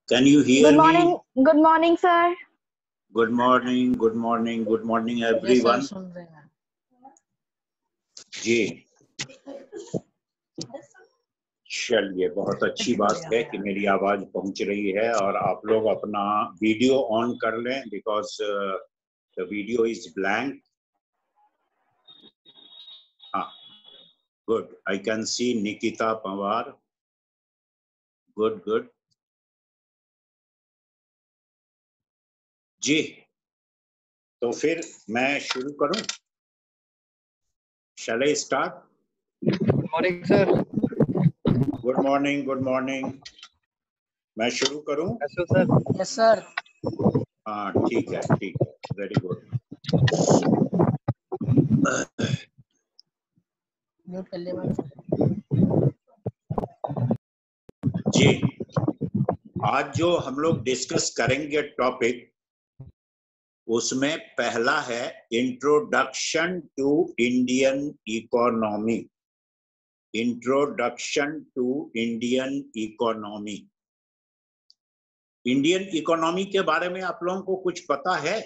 Can you hear Good me? morning. Good morning, sir. Good morning, good morning, good morning Yes, everyone. sir, सुन रहे हैं। जी चलिए, बहुत अच्छी बात है कि मेरी आवाज पहुंच रही है और आप लोग अपना वीडियो ऑन कर लें because the video is blank. हाँ, good. I can see Nikita Pawar. Good good जी। तो फिर मैं शुरू करूं? Shall I start? Good morning sir. Good morning, good morning. मैं शुरू करूं? कैसे हो सर? Yes sir. हाँ ठीक है, ठीक है, वेरी गुड। म्यूट कर लिया जी, आज जो हम लोग डिस्कस करेंगे टॉपिक, उसमें पहला है introduction to Indian economy. Introduction to Indian economy. Indian economy के बारे में आप लोगों को कुछ पता है?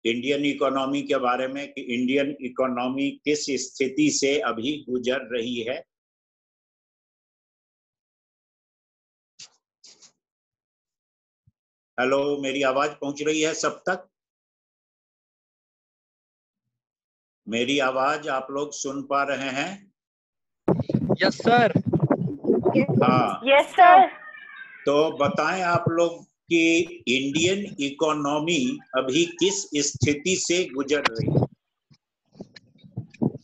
इंडियन इकोनॉमी के बारे में कि इंडियन इकोनॉमी किस स्थिति से अभी गुजर रही है? हेलो, मेरी आवाज पहुंच रही है सब तक? मेरी आवाज आप लोग सुन पा रहे हैं? Yes sir. हाँ, Yes, sir. तो बताएं आप लोग कि इंडियन इकोनॉमी अभी किस स्थिति से गुजर रही है?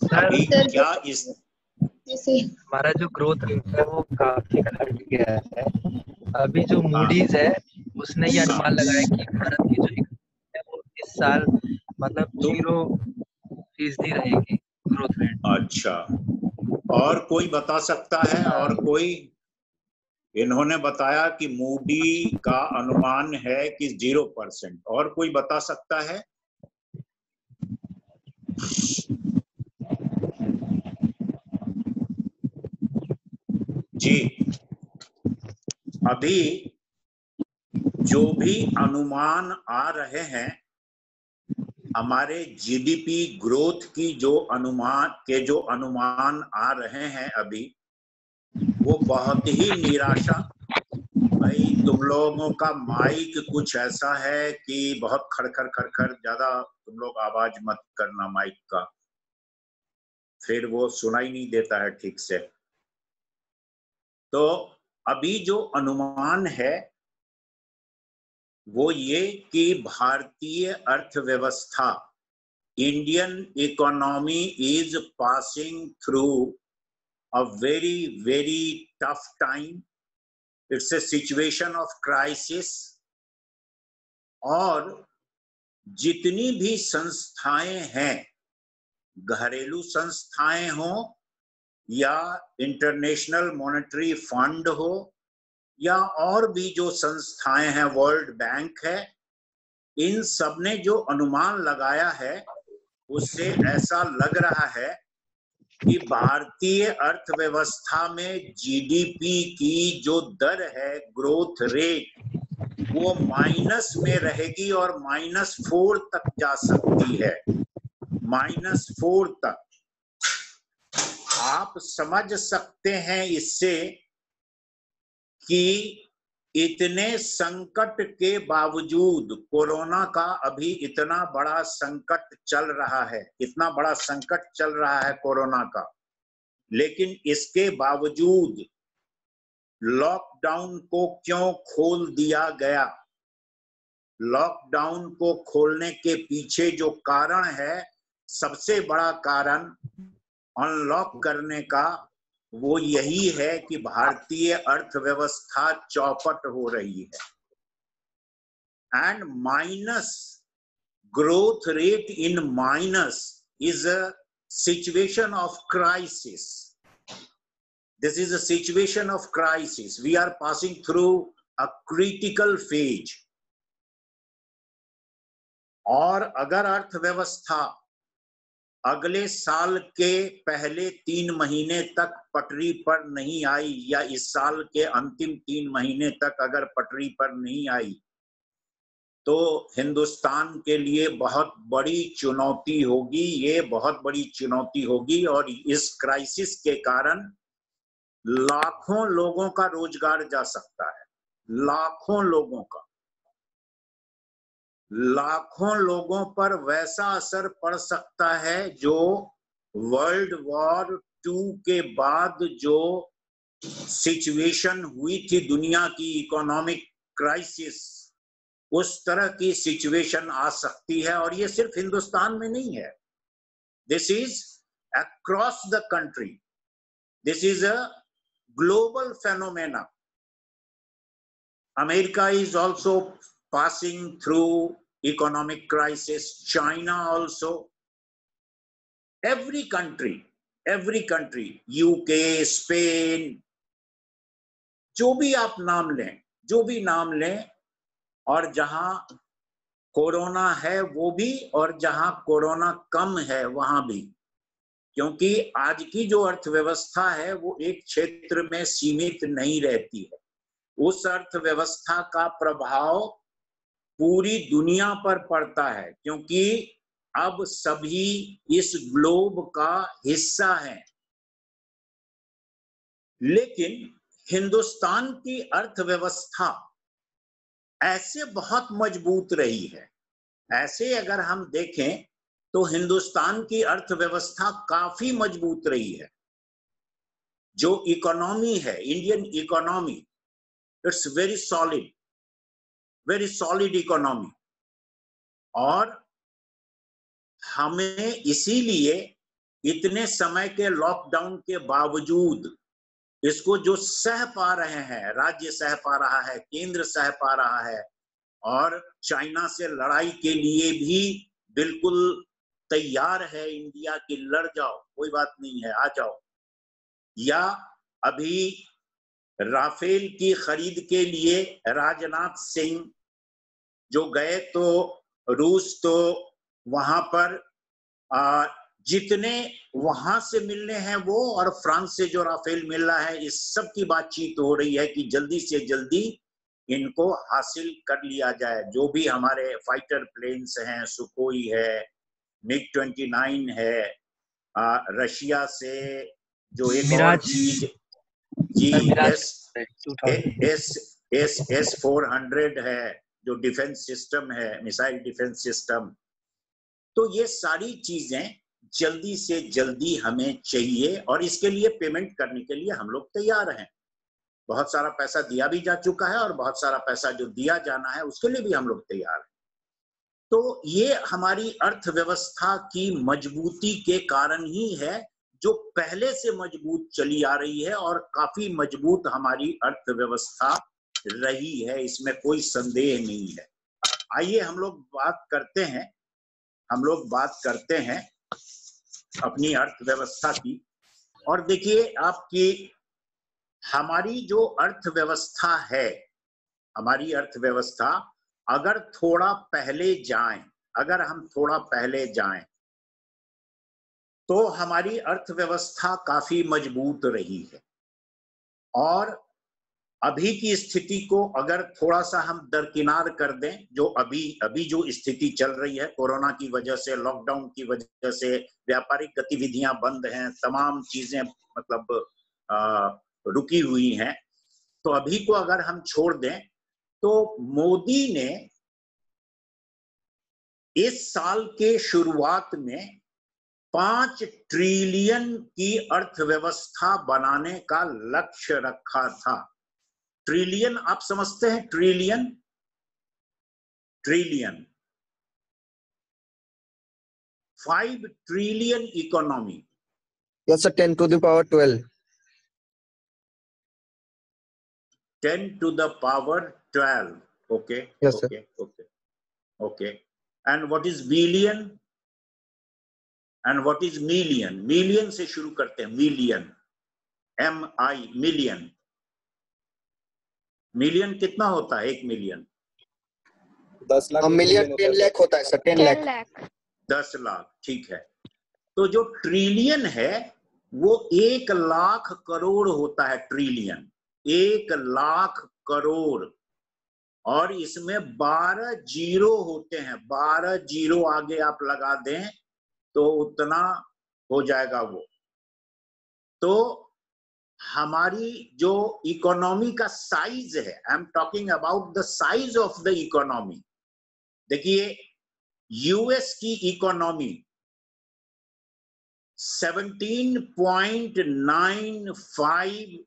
सर अभी क्या इस हमारा जो ग्रोथ रेट है वो काफी घट गया है। अभी जो मूडीज है उसने ये अनुमान लगाया कि भारत की जो इकोनॉमी है वो इस साल मतलब 0% रहेगी ग्रोथ रेट। अच्छा, और कोई बता सकता है? और कोई? इन्होंने बताया कि मूडी का अनुमान है कि 0%। और कोई बता सकता है? जी, अभी जो भी अनुमान आ रहे हैं, हमारे जीडीपी ग्रोथ की जो अनुमान आ रहे हैं अभी, वो बहुत ही निराशा। भाई, तुम लोगों का माइक कुछ ऐसा है कि बहुत खड़खड़ खड़खड़, ज्यादा तुम लोग आवाज मत करना माइक का, फिर वो सुनाई नहीं देता है ठीक से। तो अभी जो अनुमान है वो ये कि भारतीय अर्थव्यवस्था, Indian economy is passing through a very very tough time. It's a situation of crisis. और जितनी भी संस्थाएं हैं, घरेलू संस्थाएं हो या इंटरनेशनल मॉनेटरी फंड हो या और भी जो संस्थाएं हैं, वर्ल्ड बैंक है, इन सब ने जो अनुमान लगाया है उससे ऐसा लग रहा है कि भारतीय अर्थव्यवस्था में जीडीपी की जो दर है, ग्रोथ रेट, वो माइनस में रहेगी और -4 तक जा सकती है। -4 तक। आप समझ सकते हैं इससे कि इतने संकट के बावजूद, कोरोना का अभी इतना बड़ा संकट चल रहा है, इतना बड़ा संकट चल रहा है कोरोना का, लेकिन इसके बावजूद लॉकडाउन को क्यों खोल दिया गया? लॉकडाउन को खोलने के पीछे जो कारण है, सबसे बड़ा कारण अनलॉक करने का, वो यही है कि भारतीय अर्थव्यवस्था चौपट हो रही है। And minus growth rate in minus is a situation of crisis. This is a situation of crisis. We are passing through a critical phase. और अगर अर्थव्यवस्था अगले साल के पहले 3 महीने तक पटरी पर नहीं आई, या इस साल के अंतिम 3 महीने तक अगर पटरी पर नहीं आई, तो हिंदुस्तान के लिए बहुत बड़ी चुनौती होगी। ये बहुत बड़ी चुनौती होगी, और इस क्राइसिस के कारण लाखों लोगों का रोजगार जा सकता है, लाखों लोगों का, लाखों लोगों पर वैसा असर पड़ सकता है जो वर्ल्ड वॉर 2 के बाद जो सिचुएशन हुई थी दुनिया की, इकोनॉमिक क्राइसिस, उस तरह की सिचुएशन आ सकती है। और ये सिर्फ हिंदुस्तान में नहीं है, this is across the country, this is a global phenomena. America is also passing through economic crisis. China also. Every country, UK, Spain, जो भी आप नाम लें, और जहां कोरोना है वो भी, और जहां कोरोना कम है वहां भी, क्योंकि आज की जो अर्थव्यवस्था है वो एक क्षेत्र में सीमित नहीं रहती है। उस अर्थव्यवस्था का प्रभाव पूरी दुनिया पर पड़ता है, क्योंकि अब सभी इस ग्लोब का हिस्सा हैं। लेकिन हिंदुस्तान की अर्थव्यवस्था ऐसे बहुत मजबूत रही है, ऐसे अगर हम देखें तो हिंदुस्तान की अर्थव्यवस्था काफी मजबूत रही है। जो इकोनॉमी है, Indian economy, it's very solid economy. और हमें इसीलिए इतने समय के लॉकडाउन के बावजूद इसको जो सह पा रहे हैं, राज्य सह पा रहा है, केंद्र सह पा रहा है, और चाइना से लड़ाई के लिए भी बिल्कुल तैयार है इंडिया की, लड़ जाओ, कोई बात नहीं है, आ जाओ। या अभी राफेल की खरीद के लिए राजनाथ सिंह जो गए, तो रूस तो वहां पर जितने वहां से मिलने हैं वो, और फ्रांस से जो राफेल मिल रहा है, इस सब की बातचीत हो रही है कि जल्दी से जल्दी इनको हासिल कर लिया जाए। जो भी हमारे फाइटर प्लेन्स हैं, सुखोई है, MiG-29 है, रशिया से जो एक और चीज जी S-400 है, जो डिफेंस सिस्टम है, मिसाइल डिफेंस सिस्टम। तो ये सारी चीजें जल्दी से जल्दी हमें चाहिए, और इसके लिए पेमेंट करने के लिए हम लोग तैयार हैं। बहुत सारा पैसा दिया भी जा चुका है, और बहुत सारा पैसा जो दिया जाना है उसके लिए भी हम लोग तैयार हैं। तो ये हमारी अर्थव्यवस्था की मजबूती के कारण ही है, जो पहले से मजबूत चली आ रही है, और काफी मजबूत हमारी अर्थव्यवस्था रही है, इसमें कोई संदेह नहीं है। आइए हम लोग बात करते हैं अपनी अर्थव्यवस्था की। और देखिए आपकी हमारी जो अर्थव्यवस्था है, हमारी अर्थव्यवस्था अगर हम थोड़ा पहले जाएं तो हमारी अर्थव्यवस्था काफी मजबूत रही है। और अभी की स्थिति को अगर थोड़ा सा हम दरकिनार कर दें, जो अभी जो स्थिति चल रही है, कोरोना की वजह से, लॉकडाउन की वजह से व्यापारिक गतिविधियां बंद हैं, तमाम चीजें मतलब रुकी हुई हैं, तो अभी को अगर हम छोड़ दें तो मोदी ने इस साल के शुरुआत में 5 ट्रिलियन की अर्थव्यवस्था बनाने का लक्ष्य रखा था। ट्रिलियन आप समझते हैं? Trillion 5 trillion economy. Yes, sir. 10 to the power 12. 10 to the power 12. Okay. Yes, sir. Okay. And what is billion? And what is million? Million से शुरू करते हैं। million, MI, million. मिलियन कितना होता है? 1 मिलियन 10 लाख। मिलियन 10 लाख होता है सर। 10 लाख। 10 लाख, ठीक है। तो जो ट्रिलियन है वो 1,00,000 करोड़ होता है, ट्रिलियन 1,00,000 करोड़, और इसमें 12 जीरो होते हैं, 12 जीरो आगे आप लगा दें तो उतना हो जाएगा वो। तो हमारी जो इकोनॉमी का साइज है, I am talking about the size of the economy. देखिए यूएस की इकोनॉमी 17.95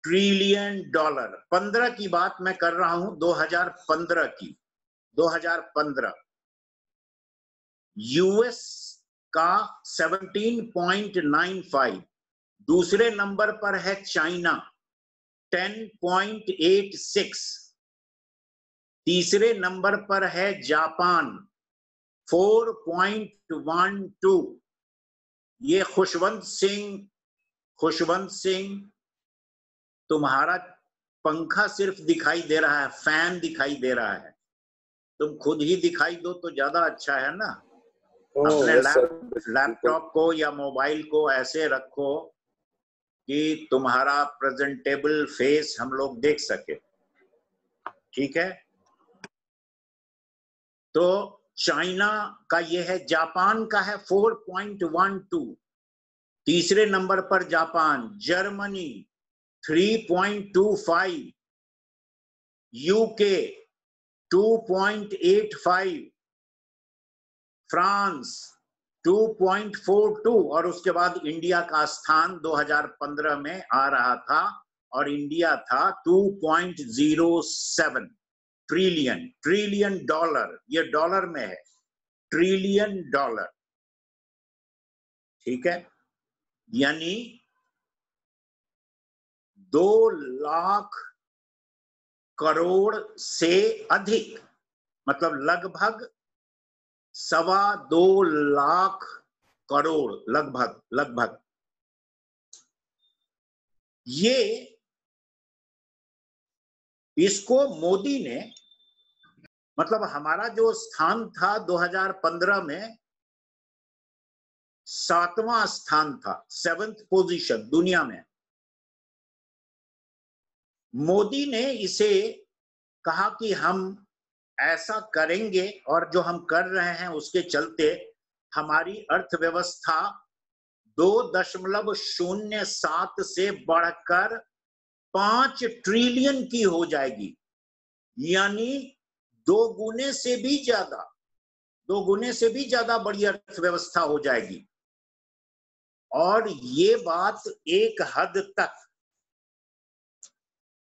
ट्रिलियन डॉलर, 15 की बात मैं कर रहा हूं, 2015 की, 2015 यूएस का 17.95। दूसरे नंबर पर है चाइना 10.86, तीसरे नंबर पर है जापान 4.12। ये खुशवंत सिंह, तुम्हारा पंखा सिर्फ दिखाई दे रहा है, फैन दिखाई दे रहा है, तुम खुद ही दिखाई दो तो ज्यादा अच्छा है ना। अपने लैपटॉप को या मोबाइल को ऐसे रखो कि तुम्हारा प्रेजेंटेबल फेस हम लोग देख सके, ठीक है। तो चाइना का ये है, जापान का है 4.12, तीसरे नंबर पर जापान, जर्मनी 3.25, यूके 2.85, फ्रांस 2.42, और उसके बाद इंडिया का स्थान 2015 में आ रहा था और इंडिया था 2.07 ट्रिलियन। ट्रिलियन डॉलर, ये डॉलर में है, ट्रिलियन डॉलर, ठीक है। यानी 2,00,000 करोड़ से अधिक, मतलब लगभग 2.25 करोड़, लगभग। ये इसको मोदी ने, मतलब हमारा जो स्थान था 2015 में 7वां स्थान था, 7th पोजीशन दुनिया में। मोदी ने इसे कहा कि हम ऐसा करेंगे, और जो हम कर रहे हैं उसके चलते हमारी अर्थव्यवस्था 2.07 से बढ़कर 5 ट्रिलियन की हो जाएगी, यानी 2 गुने से भी ज्यादा बड़ी अर्थव्यवस्था हो जाएगी। और ये बात एक हद तक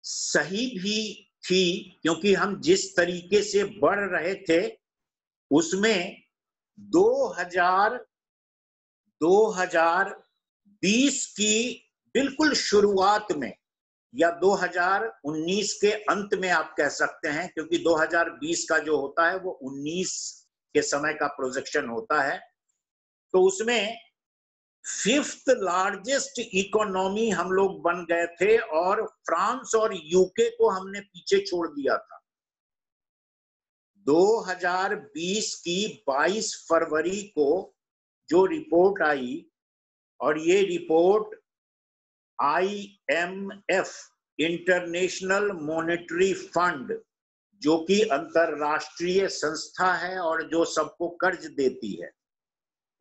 सही भी थी, क्योंकि हम जिस तरीके से बढ़ रहे थे उसमें 2020 की बिल्कुल शुरुआत में या 2019 के अंत में आप कह सकते हैं, क्योंकि 2020 का जो होता है वो 19 के समय का प्रोजेक्शन होता है, तो उसमें 5th लार्जेस्ट इकोनॉमी हम लोग बन गए थे और फ्रांस और यूके को हमने पीछे छोड़ दिया था। 2020 की 22 फरवरी को जो रिपोर्ट आई, और ये report IMF, international monetary fund, जो कि अंतरराष्ट्रीय संस्था है और जो सबको कर्ज देती है,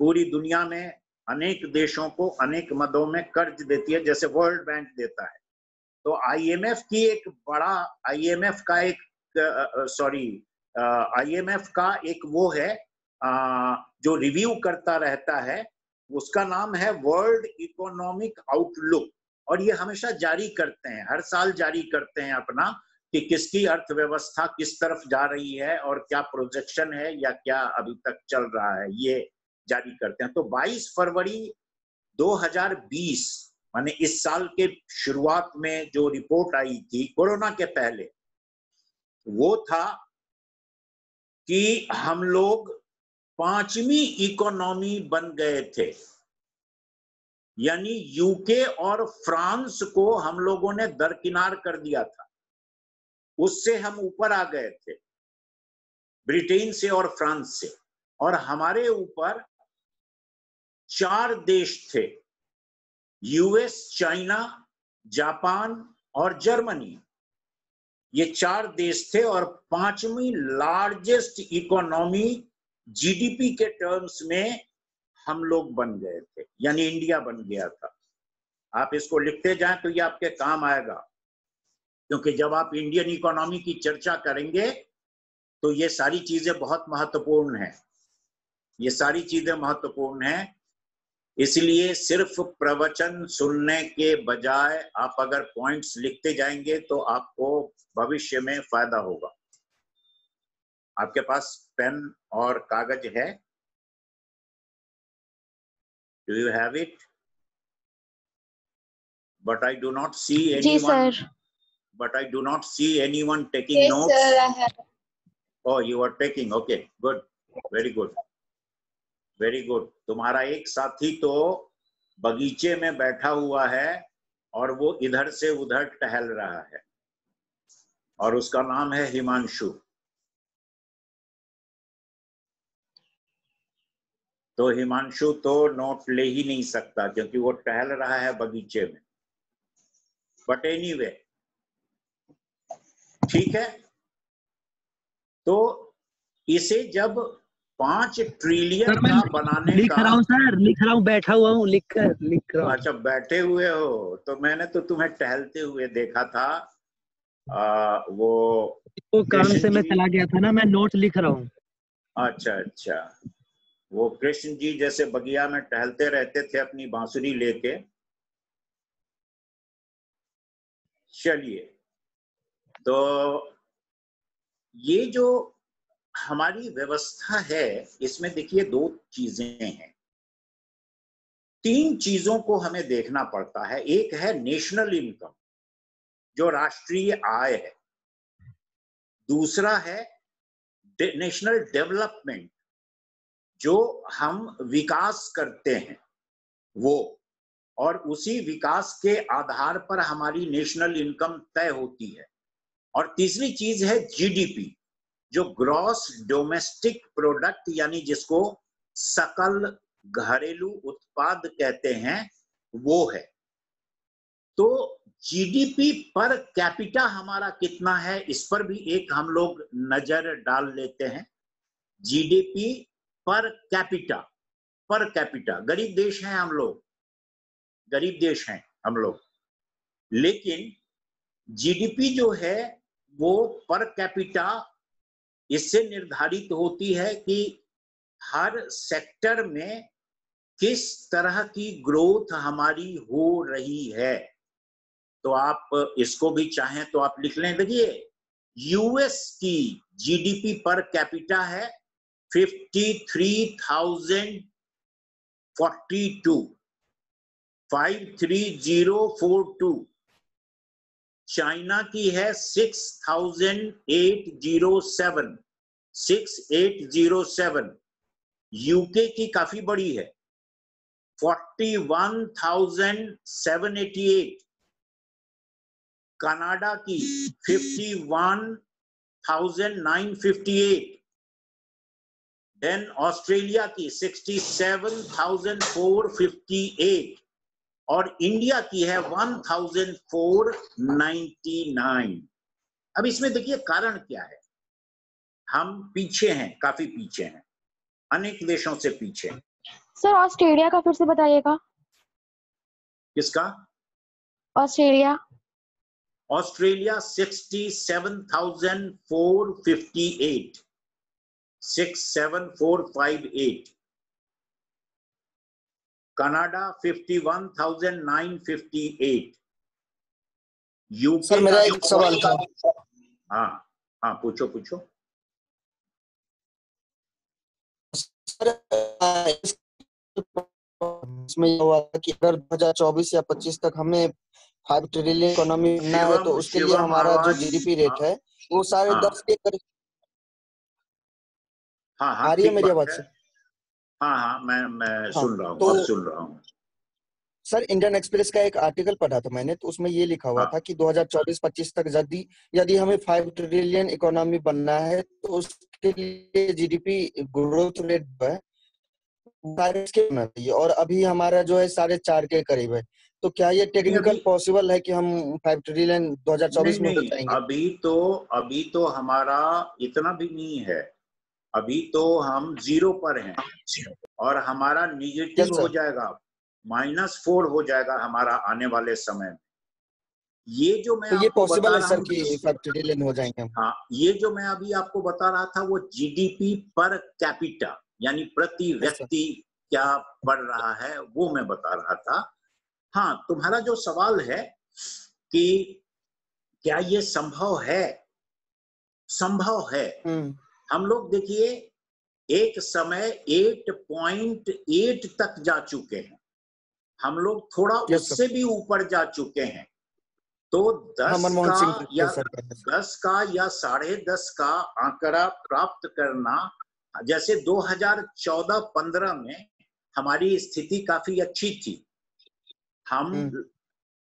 पूरी दुनिया में अनेक देशों को अनेक मदों में कर्ज देती है, जैसे वर्ल्ड बैंक देता है। तो IMF का एक वो है जो रिव्यू करता रहता है, उसका नाम है वर्ल्ड इकोनॉमिक आउटलुक, और ये हमेशा जारी करते हैं, हर साल जारी करते हैं अपना, कि किसकी अर्थव्यवस्था किस तरफ जा रही है और क्या प्रोजेक्शन है या क्या अभी तक चल रहा है, ये जारी करते हैं। तो 22 फरवरी 2020 माने इस साल के शुरुआत में जो रिपोर्ट आई थी कोरोना के पहले, वो था कि हम लोग 5वीं इकोनॉमी बन गए थे, यानी यूके और फ्रांस को हम लोगों ने दरकिनार कर दिया था, उससे हम ऊपर आ गए थे, ब्रिटेन से और फ्रांस से, और हमारे ऊपर 4 देश थे, यूएस, चाइना, जापान और जर्मनी। ये 4 देश थे और 5वीं लार्जेस्ट इकोनॉमी जीडीपी के टर्म्स में हम लोग बन गए थे, यानी इंडिया बन गया था। आप इसको लिखते जाएं तो ये आपके काम आएगा, क्योंकि जब आप इंडियन इकोनॉमी की चर्चा करेंगे तो ये सारी चीजें बहुत महत्वपूर्ण हैं, ये सारी चीजें महत्वपूर्ण हैं। इसलिए सिर्फ प्रवचन सुनने के बजाय आप अगर पॉइंट्स लिखते जाएंगे तो आपको भविष्य में फायदा होगा। आपके पास पेन और कागज है? Do you have it? But I do not see anyone. जी sir. But I do not see anyone taking Yes, notes. sir, I have. Oh, you are taking. Okay, good. Very good. Very good. तुम्हारा एक साथी तो बगीचे में बैठा हुआ है और वो इधर से उधर टहल रहा है, और उसका नाम है हिमांशु। तो हिमांशु तो नोट ले ही नहीं सकता क्योंकि वो टहल रहा है बगीचे में। बट एनीवे, ठीक है। तो इसे जब 5 ट्रिलियन का बनाने लिख का, रहा हूँ सर, लिख रहा हूँ, बैठा हुआ हूँ, लिख रहा हूँ। अच्छा बैठे हुए हो, तो मैंने तो तुम्हें टहलते हुए देखा था। वो काम से मैं चला गया था ना, मैं नोट लिख रहा हूँ। अच्छा अच्छा, वो कृष्ण जी जैसे बगिया में टहलते रहते थे अपनी बांसुरी लेके। चलिए, तो ये जो हमारी व्यवस्था है इसमें देखिए 2 चीजें हैं, 3 चीजों को हमें देखना पड़ता है। एक है नेशनल इनकम, जो राष्ट्रीय आय है। दूसरा है नेशनल डेवलपमेंट, जो हम विकास करते हैं वो, और उसी विकास के आधार पर हमारी नेशनल इनकम तय होती है। और तीसरी चीज है जीडीपी, जो ग्रॉस डोमेस्टिक प्रोडक्ट, यानी जिसको सकल घरेलू उत्पाद कहते हैं, वो है। तो जीडीपी पर कैपिटा हमारा कितना है, इस पर भी एक हम लोग नजर डाल लेते हैं। जीडीपी पर कैपिटा, गरीब देश हैं हम लोग, गरीब देश हैं हम लोग, लेकिन जीडीपी जो है वो पर कैपिटा इससे निर्धारित होती है कि हर सेक्टर में किस तरह की ग्रोथ हमारी हो रही है। तो आप इसको भी चाहें तो आप लिख लें। देखिए, यूएस की जीडीपी पर कैपिटा है 53042। चाइना की है 6807। यूके की काफी बड़ी है 41,788। कनाडा की 51,958। देन ऑस्ट्रेलिया की 67,458 और इंडिया की है 1,499। अब इसमें देखिए कारण क्या है, हम पीछे हैं, काफी पीछे हैं, अनेक देशों से पीछे। सर ऑस्ट्रेलिया का फिर से बताइएगा। किसका? ऑस्ट्रेलिया 67,458। 67458। कनाडा 51,958। यूके सर मेरा एक सवाल था। हाँ हाँ, पूछो। सर इसमें ये हुआ था कि अगर 2024 या 25 तक हमें 5 ट्रिलियन इकोनॉमी बनना है तो उसके लिए हमारा जो जीडीपी रेट है वो 10.5 के करीब। हाँ, आ रही है मेरी आवाज से? हाँ, मैं सुन रहा हूँ, तो सुन रहा हूँ। सर इंडियन एक्सप्रेस का एक आर्टिकल पढ़ा था मैंने, तो उसमें ये लिखा हुआ था कि 2024-25 तक यदि हमें 5 ट्रिलियन इकोनॉमी बनना है तो उसके लिए जीडीपी ग्रोथ रेट है साढ़े के होना चाहिए और अभी हमारा जो है 4.5 के करीब है। तो क्या ये टेक्निकल अभी पॉसिबल है कि हम 5 ट्रिलियन 2024 नहीं में हो नहीं, जाएंगे? अभी तो हमारा इतना भी नहीं है। अभी तो हम 0 पर हैं और हमारा यस निगेटिव हो सर। जाएगा, -4 हो जाएगा हमारा आने वाले समय में। ये जो मैं तो ये आपको पॉसिबल बता है रहा सर हूँ, कि 5 ट्रिलियन हो जाएंगे हम? हाँ, ये जो मैं अभी आपको बता रहा था वो जीडीपी पर कैपिटा यानी प्रति यस सर। व्यक्ति क्या बढ़ रहा है वो मैं बता रहा था। हाँ, तुम्हारा जो सवाल है कि क्या ये संभव है? संभव है। हम लोग देखिए एक समय 8.8 तक जा चुके हैं, हम लोग थोड़ा यस सर। उससे भी ऊपर जा चुके हैं। तो हाँ, 10 मनमोहन का सिंह या सरकार है। 10 का या 10.5 का आंकड़ा प्राप्त करना, जैसे 2014-15 में हमारी स्थिति काफी अच्छी थी, हम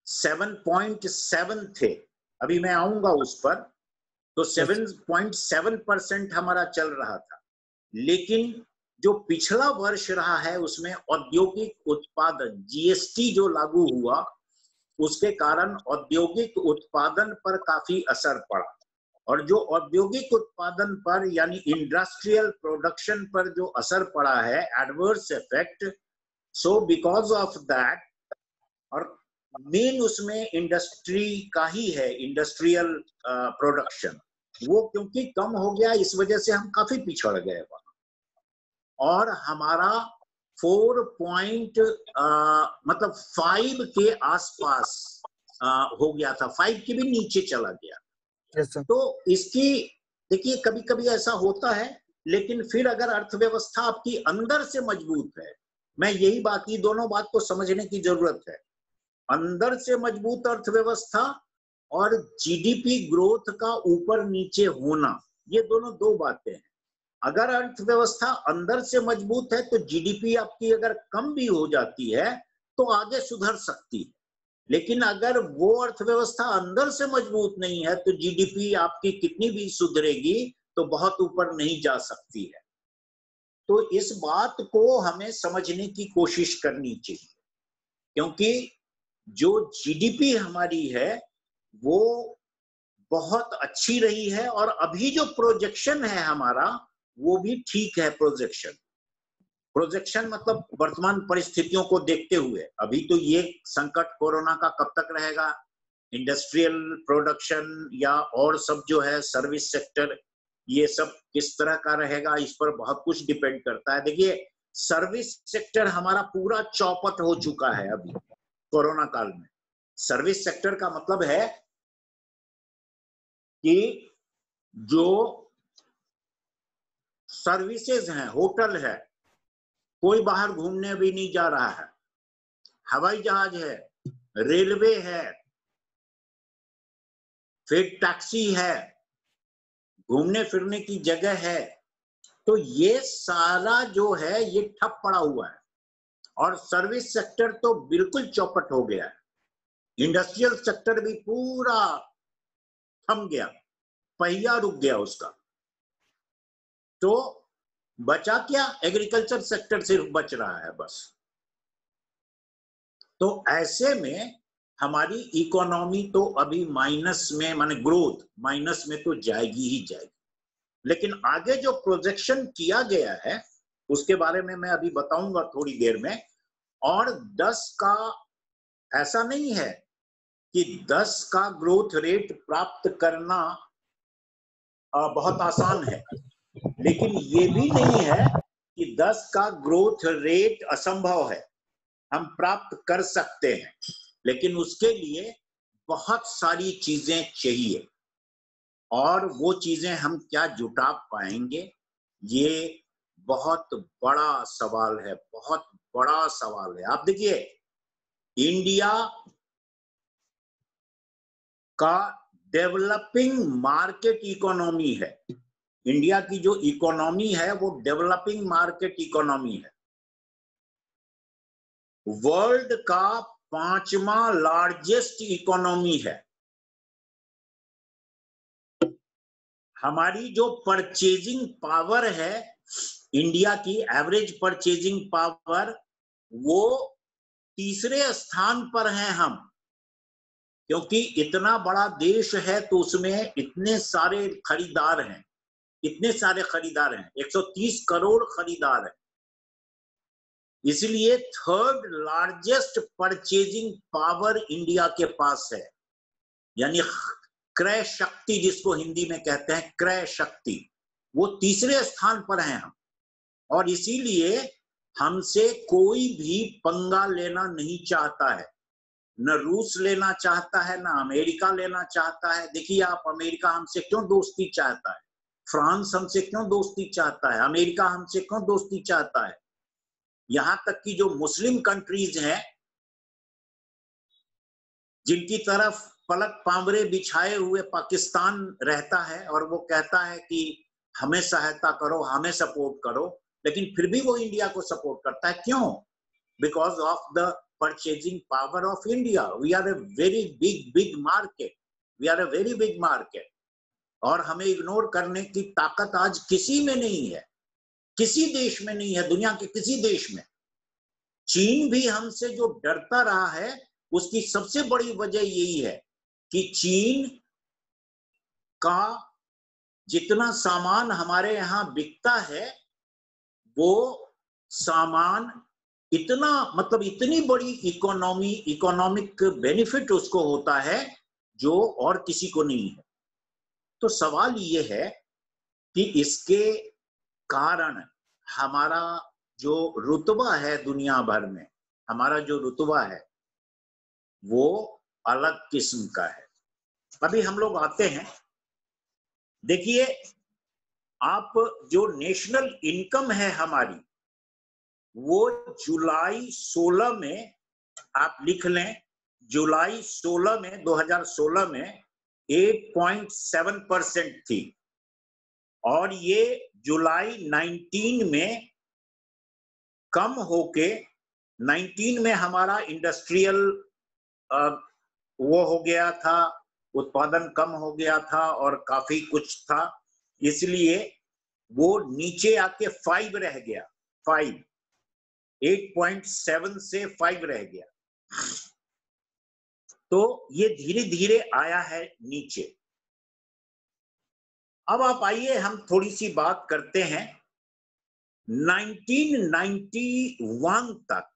7.7 थे। अभी मैं आऊंगा उस पर। तो 7.7% हमारा चल रहा था। लेकिन जो पिछला वर्ष रहा है उसमें औद्योगिक उत्पादन जीएसटी जो लागू हुआ उसके कारण औद्योगिक उत्पादन पर काफी असर पड़ा। और जो औद्योगिक उत्पादन पर यानी इंडस्ट्रियल प्रोडक्शन पर जो असर पड़ा है, adverse effect, so because of that, और मेन उसमें इंडस्ट्री का ही है, इंडस्ट्रियल प्रोडक्शन, वो क्योंकि कम हो गया इस वजह से हम काफी पिछड़ गए वहां। और हमारा 5 के आसपास हो गया था, 5 के भी नीचे चला गया। Yes sir. तो इसकी देखिए कभी कभी ऐसा होता है, लेकिन फिर अगर अर्थव्यवस्था आपकी अंदर से मजबूत है, मैं यही बात, ये दोनों बात को समझने की जरूरत है। अंदर से मजबूत अर्थव्यवस्था और जीडीपी ग्रोथ का ऊपर नीचे होना, ये दोनों दो बातें हैं। अगर अर्थव्यवस्था अंदर से मजबूत है तो जीडीपी आपकी अगर कम भी हो जाती है तो आगे सुधर सकती है। लेकिन अगर वो अर्थव्यवस्था अंदर से मजबूत नहीं है तो जीडीपी आपकी कितनी भी सुधरेगी तो बहुत ऊपर नहीं जा सकती है। तो इस बात को हमें समझने की कोशिश करनी चाहिए, क्योंकि जो जीडीपी हमारी है वो बहुत अच्छी रही है और अभी जो प्रोजेक्शन है हमारा वो भी ठीक है। प्रोजेक्शन मतलब वर्तमान परिस्थितियों को देखते हुए, अभी तो ये संकट कोरोना का कब तक रहेगा, इंडस्ट्रियल प्रोडक्शन या और सब जो है सर्विस सेक्टर, ये सब किस तरह का रहेगा, इस पर बहुत कुछ डिपेंड करता है। देखिए सर्विस सेक्टर हमारा पूरा चौपट हो चुका है अभी कोरोना काल में। सर्विस सेक्टर का मतलब है कि जो सर्विसेज हैं, होटल है, कोई बाहर घूमने भी नहीं जा रहा है, हवाई जहाज है, रेलवे है, फिर टैक्सी है, घूमने फिरने की जगह है, तो ये सारा जो है ये ठप पड़ा हुआ है। और सर्विस सेक्टर तो बिल्कुल चौपट हो गया है। इंडस्ट्रियल सेक्टर भी पूरा थम गया, पहिया रुक गया उसका। तो बचा क्या? एग्रीकल्चर सेक्टर सिर्फ बच रहा है बस। तो ऐसे में हमारी इकोनॉमी तो अभी माइनस में, माने ग्रोथ माइनस में तो जाएगी ही जाएगी। लेकिन आगे जो प्रोजेक्शन किया गया है उसके बारे में मैं अभी बताऊंगा थोड़ी देर में। और 10 का ऐसा नहीं है कि 10 का ग्रोथ रेट प्राप्त करना बहुत आसान है, लेकिन ये भी नहीं है कि 10 का ग्रोथ रेट असंभव है। हम प्राप्त कर सकते हैं, लेकिन उसके लिए बहुत सारी चीजें चाहिए। और वो चीजें हम क्या जुटा पाएंगे, ये बहुत बड़ा सवाल है, बहुत बड़ा सवाल है। आप देखिए इंडिया का डेवलपिंग मार्केट इकोनॉमी है। इंडिया की जो इकोनॉमी है वो डेवलपिंग मार्केट इकोनॉमी है। वर्ल्ड का 5वां लार्जेस्ट इकोनॉमी है। हमारी जो परचेजिंग पावर है इंडिया की एवरेज परचेजिंग पावर वो तीसरे स्थान पर हैं हम, क्योंकि इतना बड़ा देश है तो उसमें इतने सारे खरीदार हैं, 130 करोड़ खरीदार हैं, इसलिए third largest purchasing power India के पास है, यानी क्रय शक्ति जिसको हिंदी में कहते हैं क्रय शक्ति, वो तीसरे स्थान पर हैं हम। और इसीलिए हमसे कोई भी पंगा लेना नहीं चाहता है, न रूस लेना चाहता है, न अमेरिका लेना चाहता है। देखिए आप, अमेरिका हमसे क्यों दोस्ती चाहता है, फ्रांस हमसे क्यों दोस्ती चाहता है, अमेरिका हमसे क्यों दोस्ती चाहता है, यहां तक कि जो मुस्लिम कंट्रीज हैं जिनकी तरफ पलक पांवरे बिछाए हुए पाकिस्तान रहता है और वो कहता है कि हमें सहायता करो, हमें सपोर्ट करो, लेकिन फिर भी वो इंडिया को सपोर्ट करता है। क्यों? Because of the purchasing power of India. We are a very big market, we are a very big market, और हमें इग्नोर करने की ताकत आज किसी में नहीं है, किसी देश में नहीं है, दुनिया के किसी देश में। चीन भी हमसे जो डरता रहा है उसकी सबसे बड़ी वजह यही है कि चीन का जितना सामान हमारे यहां बिकता है वो सामान इतना, मतलब इतनी बड़ी इकोनॉमिक बेनिफिट उसको होता है जो और किसी को नहीं है। तो सवाल ये है कि इसके कारण हमारा जो रुतबा है दुनिया भर में, हमारा जो रुतबा है वो अलग किस्म का है। अभी हम लोग आते हैं, देखिए आप, जो नेशनल इनकम है हमारी वो जुलाई 16 में, आप लिख लें, जुलाई 16 में 2016 में 8.7% थी, और ये जुलाई 19 में कम होके 19 में हमारा इंडस्ट्रियल वो हो गया था, उत्पादन कम हो गया था और काफी कुछ था, इसलिए वो नीचे आके 5 रह गया, 8.7 से 5 रह गया। तो ये धीरे धीरे आया है नीचे। अब आप आइए हम थोड़ी सी बात करते हैं 1991 तक।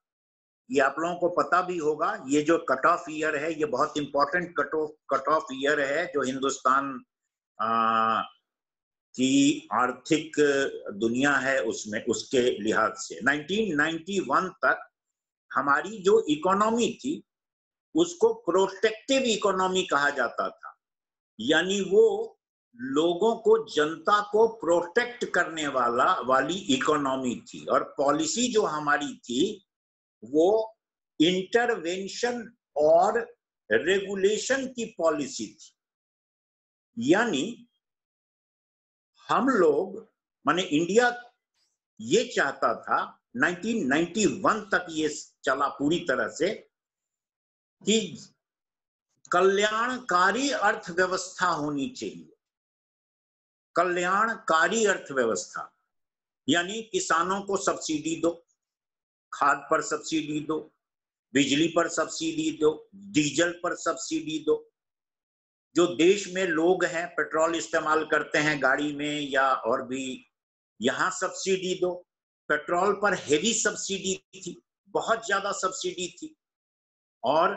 ये आप लोगों को पता भी होगा, ये जो कट ऑफ ईयर है ये बहुत इंपॉर्टेंट कट ऑफ ईयर है जो हिंदुस्तान की आर्थिक दुनिया है उसमें, उसके लिहाज से 1991 तक हमारी जो इकोनॉमी थी उसको प्रोटेक्टिव इकोनॉमी कहा जाता था, यानी वो लोगों को, जनता को प्रोटेक्ट करने वाली इकोनॉमी थी। और पॉलिसी जो हमारी थी वो इंटरवेंशन और रेगुलेशन की पॉलिसी थी, यानी हम लोग, माने इंडिया ये चाहता था 1991 तक ये चला पूरी तरह से कि कल्याणकारी अर्थव्यवस्था होनी चाहिए, कल्याणकारी अर्थव्यवस्था, यानी किसानों को सब्सिडी दो, खाद पर सब्सिडी दो, बिजली पर सब्सिडी दो, डीजल पर सब्सिडी दो। जो देश में लोग हैं पेट्रोल इस्तेमाल करते हैं गाड़ी में या और भी, यहां सब्सिडी दो। पेट्रोल पर हेवी सब्सिडी थी, बहुत ज्यादा सब्सिडी थी, और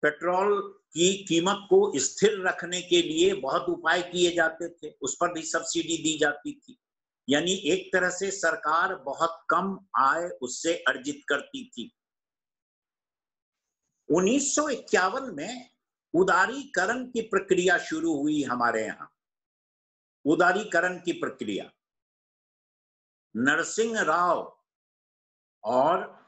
पेट्रोल की कीमत को स्थिर रखने के लिए बहुत उपाय किए जाते थे, उस पर भी सब्सिडी दी जाती थी। यानी एक तरह से सरकार बहुत कम आय उससे अर्जित करती थी। 1951 में उदारीकरण की प्रक्रिया शुरू हुई हमारे यहाँ। उदारीकरण की प्रक्रिया नरसिंह राव और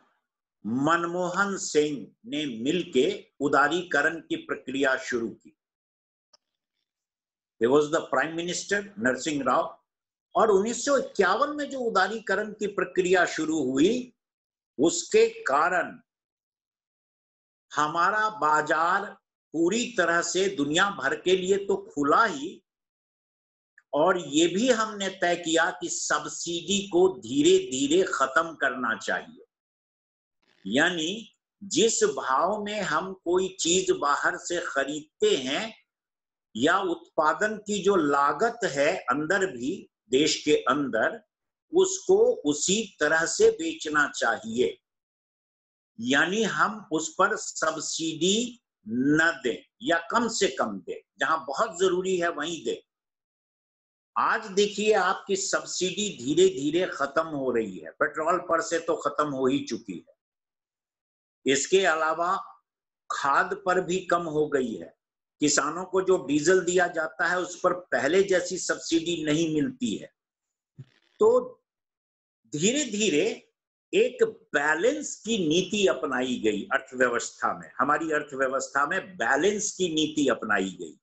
मनमोहन सिंह ने मिलके उदारीकरण की प्रक्रिया शुरू की। He was the prime minister Narasimha Rao, और 1951 में जो उदारीकरण की प्रक्रिया शुरू हुई उसके कारण हमारा बाजार पूरी तरह से दुनिया भर के लिए तो खुला ही, और ये भी हमने तय किया कि सब्सिडी को धीरे धीरे खत्म करना चाहिए। यानी जिस भाव में हम कोई चीज बाहर से खरीदते हैं या उत्पादन की जो लागत है अंदर भी देश के अंदर, उसको उसी तरह से बेचना चाहिए। यानी हम उस पर सब्सिडी न दें या कम से कम दें, जहां बहुत जरूरी है वहीं दें। आज देखिए आपकी सब्सिडी धीरे धीरे खत्म हो रही है, पेट्रोल पर से तो खत्म हो ही चुकी है, इसके अलावा खाद पर भी कम हो गई है। किसानों को जो डीजल दिया जाता है उस पर पहले जैसी सब्सिडी नहीं मिलती है। तो धीरे धीरे एक बैलेंस की नीति अपनाई गई अर्थव्यवस्था में, हमारी अर्थव्यवस्था में बैलेंस की नीति अपनाई गई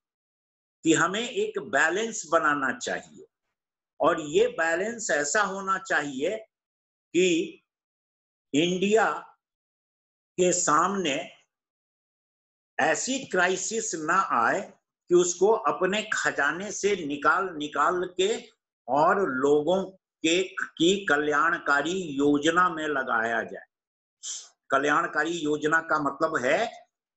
कि हमें एक बैलेंस बनाना चाहिए। और ये बैलेंस ऐसा होना चाहिए कि इंडिया के सामने ऐसी क्राइसिस ना आए कि उसको अपने खजाने से निकाल के और लोगों की कल्याणकारी योजना में लगाया जाए। कल्याणकारी योजना का मतलब है,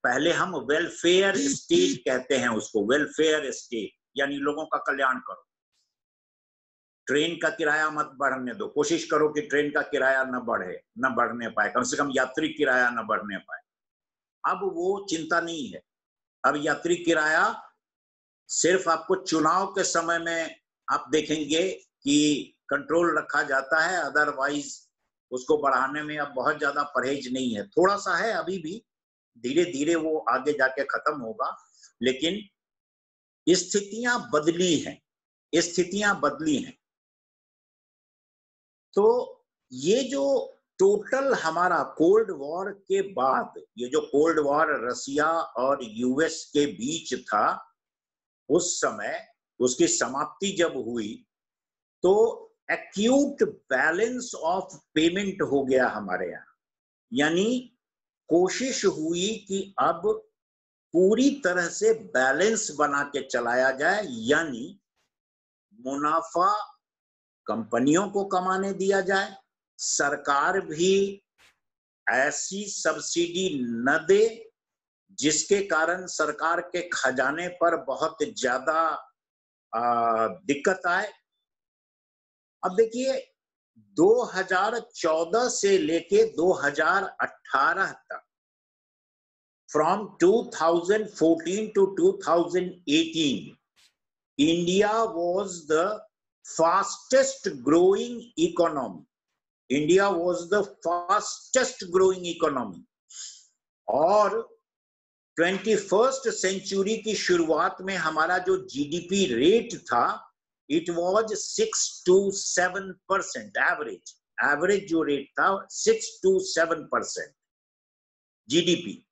पहले हम वेलफेयर स्टेट कहते हैं उसको, वेलफेयर स्टेट, यानी लोगों का कल्याण करो। ट्रेन का किराया मत बढ़ने दो, कोशिश करो कि ट्रेन का किराया न बढ़ने पाए, कम से कम यात्री किराया न बढ़ने पाए। अब वो चिंता नहीं है। अब यात्री किराया सिर्फ आपको चुनाव के समय में आप देखेंगे कि कंट्रोल रखा जाता है, अदरवाइज उसको बढ़ाने में अब बहुत ज्यादा परहेज नहीं है। थोड़ा सा है अभी भी, धीरे धीरे वो आगे जाके खत्म होगा। लेकिन स्थितियां बदली हैं। तो ये जो टोटल हमारा कोल्ड वॉर के बाद, ये जो कोल्ड वॉर रसिया और यूएस के बीच था, उस समय उसकी समाप्ति जब हुई तो एक्यूट बैलेंस ऑफ पेमेंट हो गया हमारे यहाँ। यानी कोशिश हुई कि अब पूरी तरह से बैलेंस बना के चलाया जाए, यानी मुनाफा कंपनियों को कमाने दिया जाए, सरकार भी ऐसी सब्सिडी न दे जिसके कारण सरकार के खजाने पर बहुत ज्यादा दिक्कत आए। अब देखिए 2014 से लेके 2018 तक, from 2014 to 2018, India was the fastest growing economy. India was the fastest growing economy. और 21st सेंचुरी की शुरुआत में हमारा जो जीडीपी रेट था, इट वॉज 6 to 7% एवरेज जो रेट था 6 to 7% जीडीपी।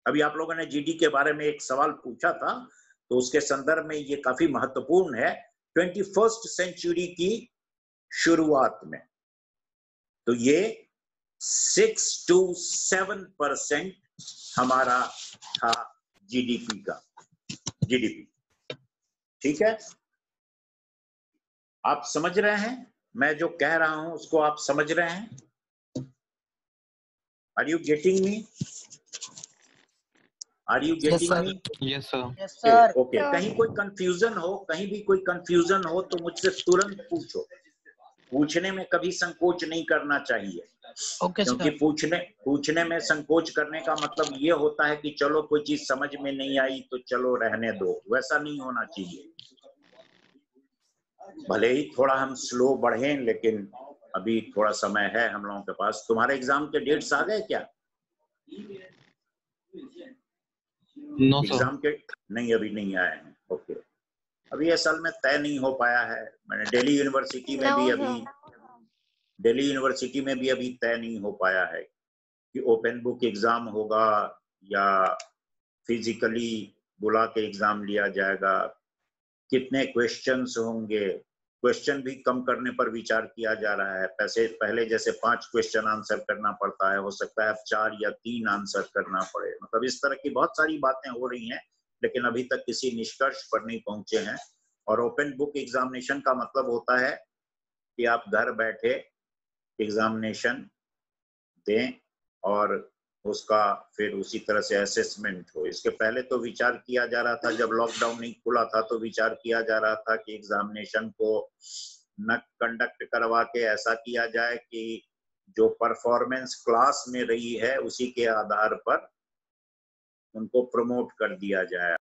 अभी आप लोगों ने जीडी के बारे में एक सवाल पूछा था, तो उसके संदर्भ में ये काफी महत्वपूर्ण है। 21st सेंचुरी की शुरुआत में तो ये 6 to 7% हमारा था जीडीपी। ठीक है, आप समझ रहे हैं मैं जो कह रहा हूं उसको आप समझ रहे हैं? Are you getting me? Yes sir. Okay. कहीं कोई कंफ्यूजन हो तो मुझसे तुरंत पूछो। पूछने में कभी संकोच नहीं करना चाहिए। क्योंकि पूछने में संकोच करने का मतलब ये होता है कि चलो कोई चीज समझ में नहीं आई तो चलो रहने दो, वैसा नहीं होना चाहिए। भले ही थोड़ा हम स्लो बढ़े, लेकिन अभी थोड़ा समय है हम लोगों के पास। तुम्हारे एग्जाम के डेट्स आ गए क्या? No sir. एग्जाम के नहीं, अभी नहीं आए हैं। ओके, अभी असल में तय नहीं हो पाया है। मैंने दिल्ली यूनिवर्सिटी में भी अभी तय नहीं हो पाया है कि ओपन बुक एग्जाम होगा या फिजिकली बुला के एग्जाम लिया जाएगा, कितने क्वेश्चंस होंगे। क्वेश्चन भी कम करने पर विचार किया जा रहा है। पहले जैसे 5 क्वेश्चन आंसर करना पड़ता है, हो सकता है अब 4 या 3 आंसर करना पड़े। मतलब इस तरह की बहुत सारी बातें हो रही हैं, लेकिन अभी तक किसी निष्कर्ष पर नहीं पहुंचे हैं। और ओपन बुक एग्जामिनेशन का मतलब होता है कि आप घर बैठे एग्जामिनेशन दें और उसका फिर उसी तरह से असेसमेंट हो। इसके पहले तो विचार किया जा रहा था, जब लॉकडाउन नहीं खुला था तो विचार किया जा रहा था कि एग्जामिनेशन को न कंडक्ट करवा के ऐसा किया जाए कि जो परफॉर्मेंस क्लास में रही है उसी के आधार पर उनको प्रमोट कर दिया जाए।